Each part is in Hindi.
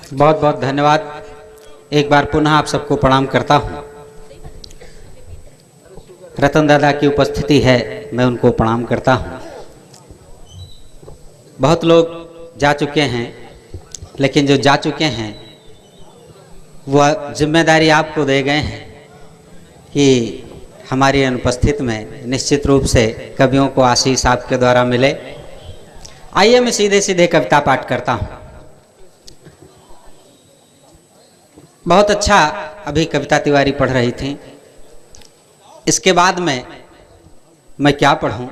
बहुत बहुत धन्यवाद। एक बार पुनः आप सबको प्रणाम करता हूँ। रतन दादा की उपस्थिति है, मैं उनको प्रणाम करता हूँ। बहुत लोग जा चुके हैं, लेकिन जो जा चुके हैं वह जिम्मेदारी आपको दे गए हैं कि हमारी अनुपस्थित में निश्चित रूप से कवियों को आशीष आपके द्वारा मिले। आइए मैं सीधे सीधे कविता पाठ करता हूँ। बहुत अच्छा अभी कविता तिवारी पढ़ रही थी। इसके बाद में मैं क्या पढ़ूं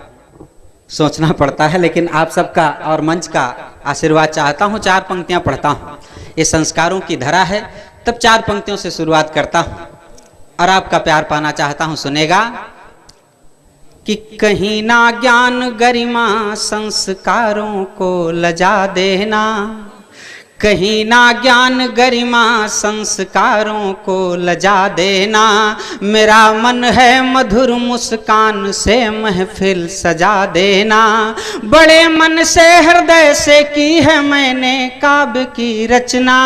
सोचना पड़ता है, लेकिन आप सबका और मंच का आशीर्वाद चाहता हूं। 4 पंक्तियां पढ़ता हूं। ये संस्कारों की धरा है, तब 4 पंक्तियों से शुरुआत करता हूं और आपका प्यार पाना चाहता हूं। सुनेगा कि कहीं ना ज्ञान गरिमा संस्कारों को लजा देना, कहीं ना ज्ञान गरिमा संस्कारों को लजा देना। मेरा मन है मधुर मुस्कान से महफिल सजा देना। बड़े मन से हृदय से की है मैंने काव्य की रचना,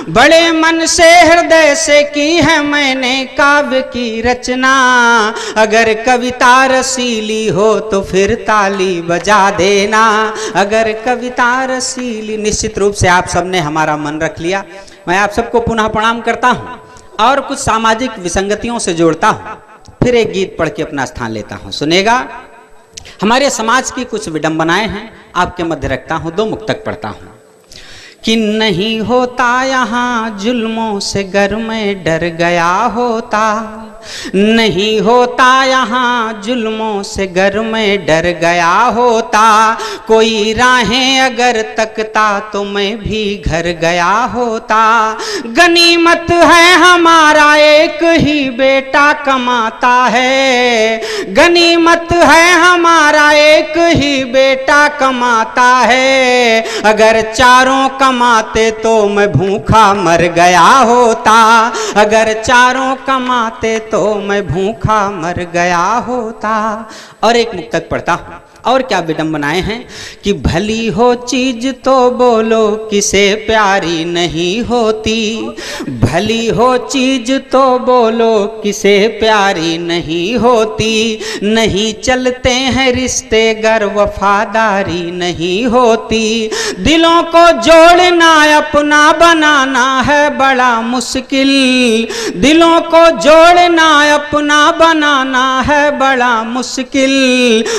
बड़े मन से हृदय से की है मैंने काव्य की रचना। अगर कविता रसीली हो तो फिर ताली बजा देना, अगर कविता रसीली। निश्चित रूप से आप सबने हमारा मन रख लिया। मैं आप सबको पुनः प्रणाम करता हूं और कुछ सामाजिक विसंगतियों से जोड़ता हूं, फिर एक गीत पढ़ के अपना स्थान लेता हूं। सुनेगा। हमारे समाज की कुछ विडंबनाएं हैं, आपके मध्य रखता हूं। 2 मुक्तक पढ़ता हूं। कि नहीं होता यहाँ जुल्मों से गर में डर गया होता, नहीं होता यहाँ जुल्मों से गर में डर गया होता। कोई राहें अगर तकता तो मैं भी घर गया होता। गनीमत है हमारा एक ही बेटा कमाता है, गनीमत है हमारा एक ही बेटा कमाता है। अगर चारों कमाते तो मैं भूखा मर गया होता, अगर चारों कमाते तो मैं भूखा मर गया होता। और एक मुक्तक पढ़ता हूं। और क्या विडंबनाएं हैं कि भली हो चीज तो बोलो किसे प्यारी नहीं होती, भली हो चीज तो बोलो किसे प्यारी नहीं होती। नहीं चलते हैं रिश्ते गर वफादारी नहीं होती। दिलों को जोड़ना अपना बनाना है बड़ा मुश्किल, दिलों को जोड़ना अपना बनाना है बड़ा मुश्किल।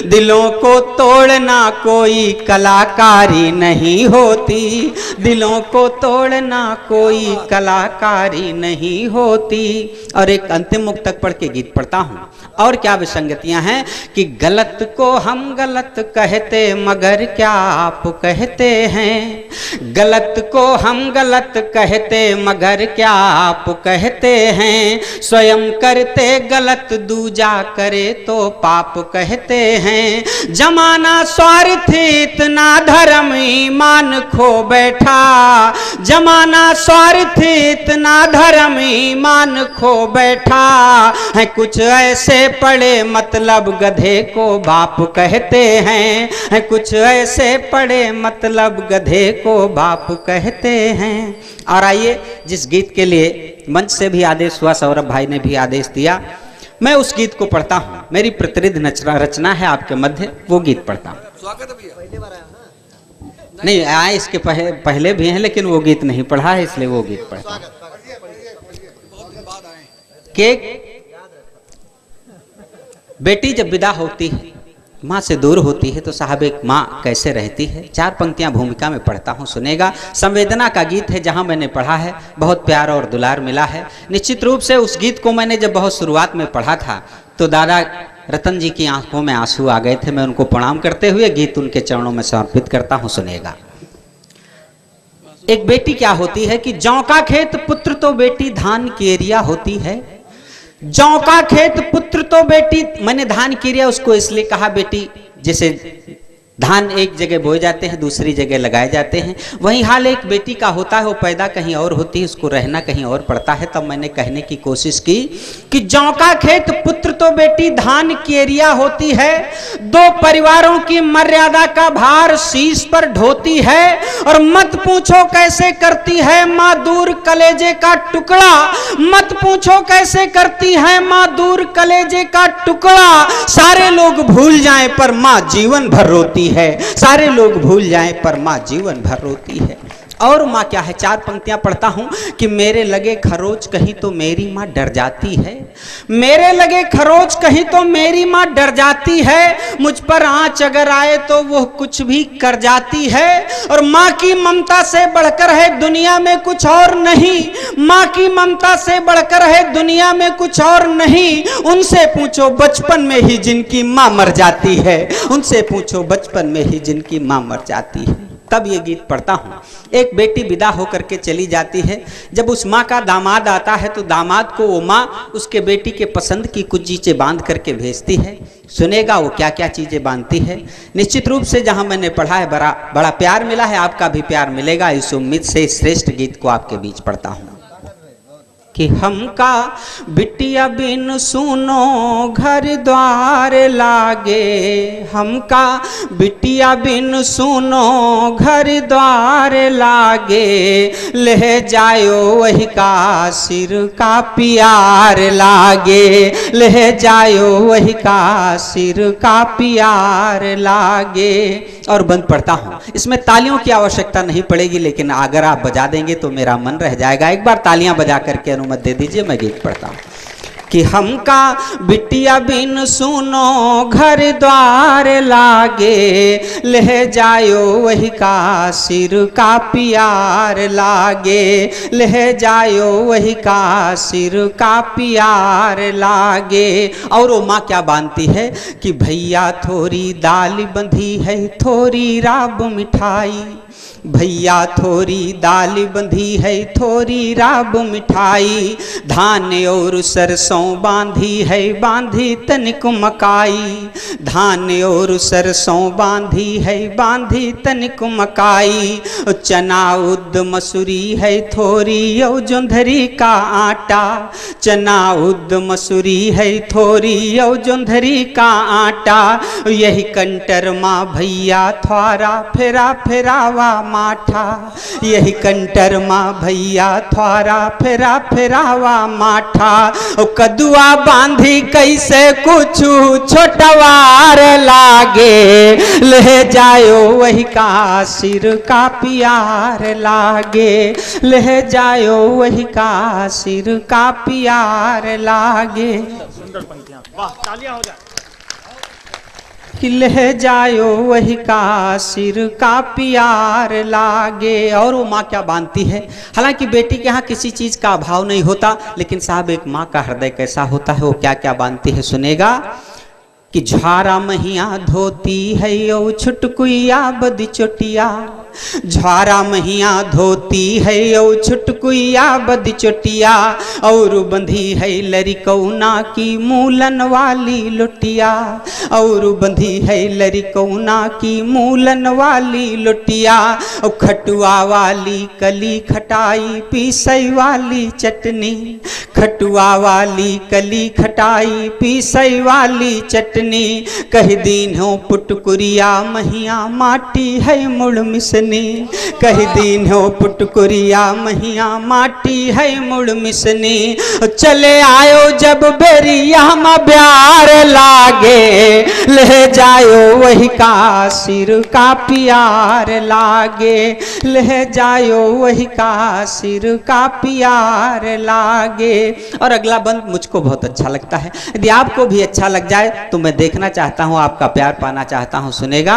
दिलों को तोड़ना कोई कलाकारी नहीं होती, दिलों को तोड़ना कोई कलाकारी नहीं होती। और एक अंतिम मुक्तक पढ़ के गीत पढ़ता हूं। और क्या विसंगतियां हैं कि गलत को हम गलत कहते मगर क्या आप कहते हैं, गलत को हम गलत कहते मगर क्या आप कहते हैं। स्वयं करते गलत दूजा करे तो पाप कहते हैं। जमाना स्वार्थी इतना धर्म ईमान खो बैठा, जमाना स्वार्थी इतना धर्म ईमान खो बैठा है। कुछ ऐसे पड़े मतलब गधे को बाप कहते हैं, कुछ ऐसे पड़े मतलब गधे को बाप कहते हैं। और आइए जिस गीत के लिए मंच से भी आदेश हुआ, सौरभ भाई ने भी आदेश दिया, मैं उस गीत को पढ़ता हूं। मेरी प्रतिनिधि रचना है आपके मध्य, वो गीत पढ़ता हूं। स्वागत नहीं आए, इसके पहले भी हैं, लेकिन वो गीत नहीं पढ़ा है, इसलिए वो गीत पढ़ता हूं। बेटी जब विदा होती है, माँ से दूर होती है, तो साहब एक माँ कैसे रहती है। 4 पंक्तियां भूमिका में पढ़ता हूँ। सुनेगा। संवेदना का गीत है, जहाँ मैंने पढ़ा है बहुत प्यार और दुलार मिला है। निश्चित रूप से उस गीत को मैंने जब बहुत शुरुआत में पढ़ा था तो दादा रतन जी की आंखों में आंसू आ गए थे। मैं उनको प्रणाम करते हुए गीत उनके चरणों में समर्पित करता हूँ। सुनेगा। एक बेटी क्या होती है कि जौ का खेत पुत्र तो बेटी धान की एरिया होती है, जौ का खेत पुत्र तो बेटी, मैंने धान किरिया उसको इसलिए कहा बेटी, जैसे धान एक जगह बोए जाते हैं, दूसरी जगह लगाए जाते हैं। वही हाल एक बेटी का होता है, वो पैदा कहीं और होती है, उसको रहना कहीं और पड़ता है। तब मैंने कहने की कोशिश की कि जौ का खेत पुत्र तो बेटी धान की एरिया होती है, दो परिवारों की मर्यादा का भार शीश पर ढोती है। और मत पूछो कैसे करती है माँ दूर कलेजे का टुकड़ा, मत पूछो कैसे करती है माँ दूर कलेजे का टुकड़ा। सारे लोग भूल जाएं पर माँ जीवन भर रोती है, सारे लोग भूल जाएं पर माँ जीवन भर रोती है। और माँ क्या है, 4 पंक्तियां पढ़ता हूं कि मेरे लगे खरोच कहीं तो मेरी माँ डर जाती है, मेरे लगे खरोच कहीं तो मेरी माँ डर जाती है। मुझ पर आंच अगर आए तो वो कुछ भी कर जाती है। और माँ की ममता से बढ़कर है दुनिया में कुछ और नहीं, माँ की ममता से बढ़कर है दुनिया में कुछ और नहीं। उनसे पूछो बचपन में ही जिनकी माँ मर जाती है, उनसे पूछो बचपन में ही जिनकी माँ मर जाती है। तब ये गीत पढ़ता हूँ। एक बेटी विदा होकर के चली जाती है, जब उस माँ का दामाद आता है तो दामाद को वो माँ उसके बेटी के पसंद की कुछ चीज़ें बांध करके भेजती है। सुनेगा वो क्या क्या चीज़ें बांधती है। निश्चित रूप से जहाँ मैंने पढ़ा है बड़ा प्यार मिला है, आपका भी प्यार मिलेगा, इस उम्मीद से इस श्रेष्ठ गीत को आपके बीच पढ़ता हूँ। कि हमका बिटिया बिन सुनो घर द्वार लागे, हमका बिटिया बिन सुनो घर द्वार लागे। ले जायो वही का सिर का प्यार लागे, ले जायो वही का सिर का प्यार लागे। और बंद पढ़ता हूँ। इसमें तालियों की आवश्यकता नहीं पड़ेगी, लेकिन अगर आप बजा देंगे तो मेरा मन रह जाएगा। एक बार तालियां बजा करके अनुमति दे दीजिए, मैं गीत पढ़ता हूँ। कि हमका बिटिया बिन सुनो घर द्वार लागे, ले जायो वही का सिर का प्यार लागे, ले जायो वही का सिर का प्यार लागे। और वो माँ क्या बांधती है कि भैया थोड़ी दाल बंधी है, थोड़ी राब मिठाई, भैया थोड़ी दाल बंधी है, थोड़ी राब मिठाई। धान और सरसों बांधी है, बांधी तनिक मकाई, धान और सरसों बांधी है, बांधी तनिक मकाई। चना उद्द मसूरी है, थोड़ी और जोंधरी का आटा, चना उद्द मसूरी है, थोड़ी और जोंधरी का आटा। यही कंटर माँ भैया थ्वारा फेरा फेरावा माठा, यही कंटर माँ भैया थ्वारा फेरा फेरावा माठा। कदुआ बांधी कैसे कुछ छोटवार लागे, ले जायो वही का सिर का प्यार लागे, ले जायो वही का सिर का प्यार लागे। सुंदर पंक्तियां, वाह, तालियां हो जाए। कि ले जायो वही का सिर का प्यार लागे। और वो माँ क्या बांधती है, हालांकि बेटी के यहाँ किसी चीज़ का अभाव नहीं होता, लेकिन साहब एक माँ का हृदय कैसा होता है, वो क्या क्या बांधती है सुनेगा। कि झारा महिया धोती है ओ छुटकुइया बदी चोटिया, झारा महिया धोती है ओ छुटकुइया बदी चोटिया। और बंधी है लरिकौना की मूलन वाली लुटिया, और बंधी है लरिकौना की मूलन वाली लुटिया। और खटुआ वाली कली खटाई पीसई वाली चटनी, खटुआ वाली कली खटाई पीसई वाली चटनी। कह दीन हो पुटकुरिया महिया माटी है मुड़ मिसनी, कह दीन हो पुटकुरिया महिया माटी है मुड़ मिसनी। चले आयो जब बेरिया में प्यार लागे, ले जायो वही का सिर का प्यार लागे, ले जायो वही का सिर का प्यार लागे। और अगला बंद मुझको बहुत अच्छा लगता है, यदि आपको भी अच्छा लग जाए तो मैं देखना चाहता हूं, आपका प्यार पाना चाहता हूं। सुनेगा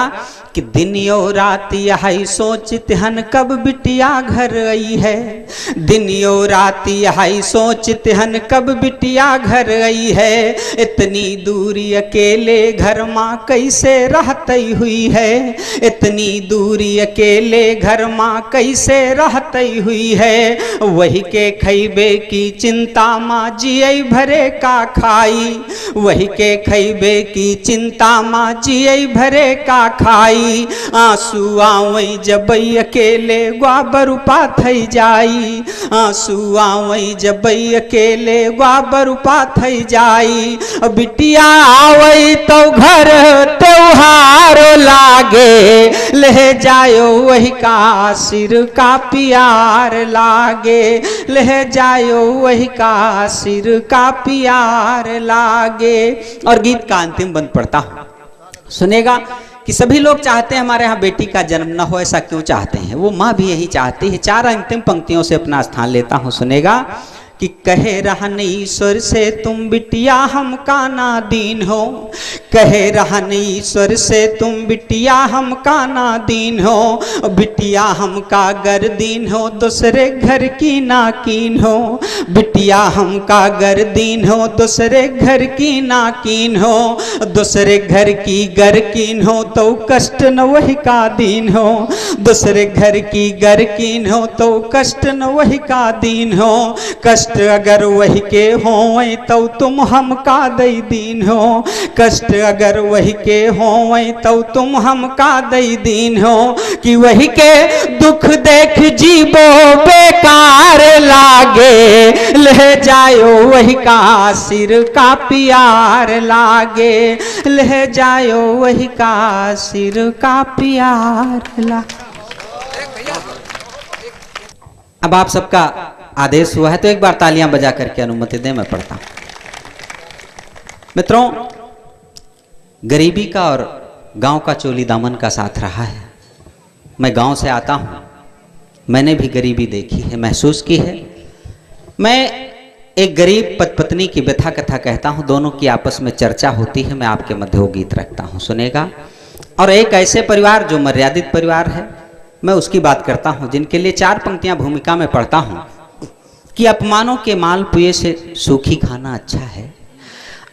कि दिन यो रात यही सोचते हन कब बिटिया घर आई है, दिन यो राती हाई सोचते हन कब बिटिया घर आई है। इतनी दूरी अकेले घर माँ कैसे रहती हुई है। इतनी दूरी अकेले घर माँ कैसे रहती हुई है। वही के खैबे की चिंता माँ जिये भरे का खाई। वही के खैबे की चिंता माँ जिये भरे का खाई। आंसू आवई जब अकेले ग्वाबरुपा थई जाई। आंसू आवई जब अकेले ग्वाबरुपा थई जाई। बिटिया आवई तो घर त्योहार लागे। ले जायो वही का सिर का प्यार लागे। ले जायो वही का सिर का प्यार लागे। और गीत का अंतिम बंद पड़ता हूं, सुनेगा कि सभी लोग चाहते हैं हमारे यहाँ बेटी का जन्म न हो। ऐसा क्यों चाहते हैं? वो माँ भी यही चाहती है। चार अंतिम पंक्तियों से अपना स्थान लेता हूँ, सुनेगा कि कहे रहन ईश्वर से तुम बिटिया हम का नादीन हो। कहे रहन ईश्वर से तुम बिटिया हम का नादीन हो। बिटिया हम का गर्दीन हो दूसरे घर की नाकीन हो। बिटिया हम का गर्दीन हो दूसरे घर की नाकीन हो। दूसरे घर की गर्कीन हो तो कष्ट न वही का दीन हो। दूसरे घर की गर्कीन हो तो कष्ट न वही का दीन हो। कष्ट अगर वही के हों तो तुम हम का दई दीन हो। कष्ट अगर वही के हों तो तुम हम का दई दीन हो। कि वही के दुख देख जीवो बेकार लागे। ले जायो वही का सिर का प्यार लागे। ले जायो वही का सिर का प्यार लागे। अब आप सबका आदेश हुआ है तो एक बार तालियां बजा करके अनुमति दें, मैं पढ़ता हूं। मित्रों, गरीबी का और गांव का चोली दामन का साथ रहा है। मैं गांव से आता हूं, मैंने भी गरीबी देखी है, महसूस की है। मैं एक गरीब पति पत्नी की व्यथा कथा कहता हूं, दोनों की आपस में चर्चा होती है। मैं आपके मध्य वो गीत रखता हूं, सुनेगा। और एक ऐसे परिवार जो मर्यादित परिवार है, मैं उसकी बात करता हूं, जिनके लिए चार पंक्तियां भूमिका में पढ़ता हूं कि अपमानों के मालपुए से सूखी खाना अच्छा है।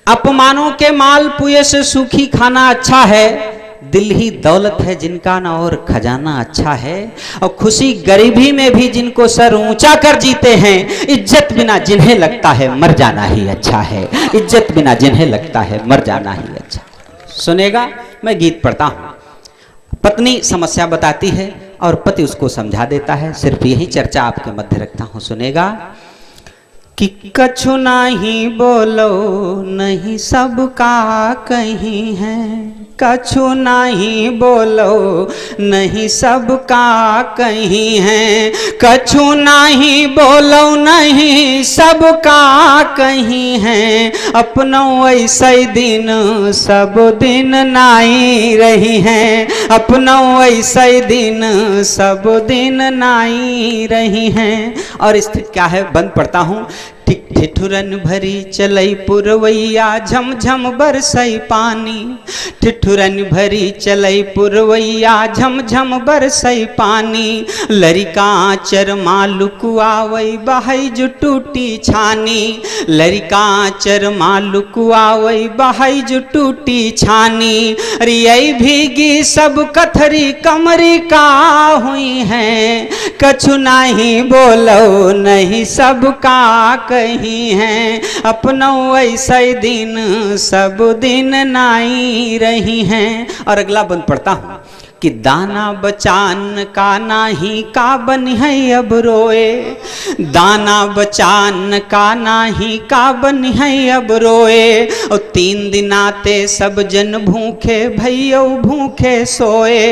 अपमानों के मालपुए से सूखी खाना अच्छा है। दिल ही दौलत है जिनका ना और खजाना अच्छा है। और खुशी गरीबी में भी जिनको सर ऊंचा कर जीते हैं। इज्जत बिना जिन्हें लगता है मर जाना ही अच्छा है। इज्जत बिना जिन्हें लगता है मर जाना ही अच्छा। सुनेगा, मैं गीत पढ़ता हूं। पत्नी समस्या बताती है और पति उसको समझा देता है। सिर्फ यही चर्चा आपके मध्य रखता हूं, सुनेगा कि कछु नहीं बोलो नहीं सबका कहीं है। कछु नहीं बोलो नहीं सबका कहीं है। कछु नहीं बोलो नहीं सबका कहीं है। अपनों ऐसे दिन सब दिन नाई रही हैं। अपनों ऐसे दिन सब दिन नाई रही हैं। और स्थिति क्या है, बंद पढ़ता हूं। ठिठुरन भरी चलई पुरवैया झमझम बरसई पानी। ठिठुरन भरी चलई पुरवैया झमझम बरसई पानी। लरिका आचर मालुकुआवई बहई जो टूटी छानी। लरिका आचर मालुकुआवई बहई जो टूटी छानी। रियई भीगी सब कथरी कमरी का हुई हैं। कछु नहीं बोलो नहीं सबका कहीं हैं। अपनों ऐसे दिन सब दिन नाई रही हैं। और अगला बंद पढ़ता हूं कि दाना बचान का नाही का बनी है अब रोए। दाना बचान का नाही का बनी है अब रोए। और 3 दिन आते सब जन भूखे भैयो भूखे सोए।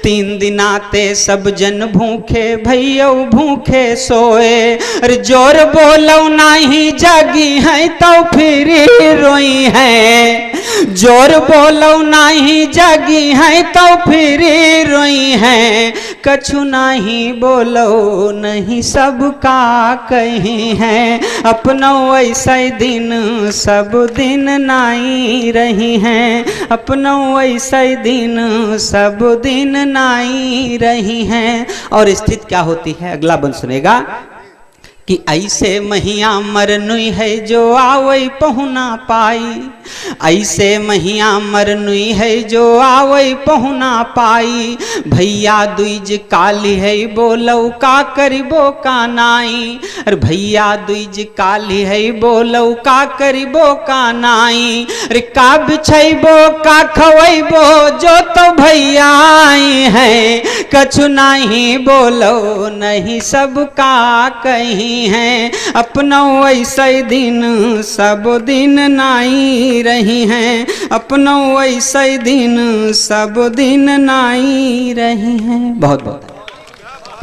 3 दिन आते सब जन भूखे भैयो भूखे सोए। अरे जोर बोलो नहीं जागी है तो फिर रोई है। जोर बोलो नहीं जागी है तो फिर रोई है। कछु नहीं बोलो नहीं सबका कहीं है। अपनों ऐसे दिन सब दिन नाई रही हैं। अपनों ऐसे दिन सब दिन नाई रही हैं। और स्थिति क्या होती है, अगला बंद सुनेगा कि ऐसे महिया मरनुई है जो आवई पहुना पाई, ऐसे महिया मरनुई है जो आवई पहुना पाई। भैया दुइज काली है बोलौ का करिबो का नाई, अरे भैया दुइज काली है बोलौ का करिबो का नाई। अरे का बिछैबो का खवैबो जो तो भैया आई है, कछु नहीं बोलो नहीं सबका कहीं है। अपनौ ऐसे दिन सब दिन नाई रही हैं, अपनौ ऐसे दिन सब दिन नाई रही हैं। बहुत बहुत